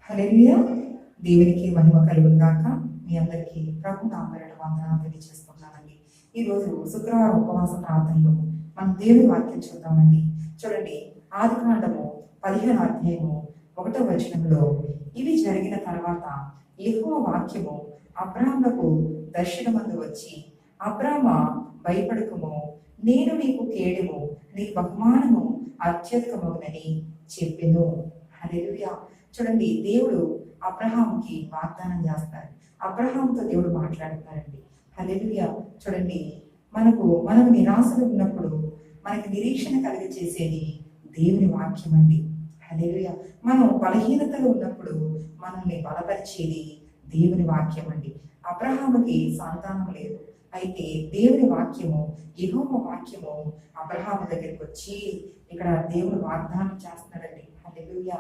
హల్లెలూయా. దేవునికి మహిమ కలుగును గాక. మీ అందరికీ ప్రభు నామమున వందనాలు తెలియజేస్తున్నానండి. ఈరోజు శుక్రవారం ఉపవాస ప్రార్థనలో మనం దేవుని వాక్యం చూద్దామండి. చూడండి, ఆదికాండము 15వ అధ్యాయము 1వ వచనంలో, ఇవి జరిగిన తర్వాత యెహోవా వాక్యము అబ్రాహామునకు దర్శనమందు వచ్చి, అబ్రామా భయపడకుము, నేను నీకు కేడెము, నీ బహుమానము అత్యధికమగునని చెప్పెను. హల్లెలూయా. చూడండి, దేవుడు అబ్రహాముకి వాగ్దానం చేస్తారు. అబ్రహాముతో దేవుడు మాట్లాడతారండి. హల్లెలూయా. చూడండి, మనం నిరాశలో ఉన్నప్పుడు మనకి నిరీక్షణ కలిగ చేసేది దేవుని వాక్యం అండి. హల్లెలూయా. మనం బలహీనతలో ఉన్నప్పుడు మనల్ని బలపరిచేది దేవుని వాక్యం అండి. అబ్రహాముకి సంతానం లేదు, అయితే దేవుని వాక్యము, యెహోవా వాక్యము అబ్రహాము దగ్గరికి వచ్చి ఇక్కడ దేవుడు వాగ్దానం చేస్తున్నాడండి. హల్లెలూయా.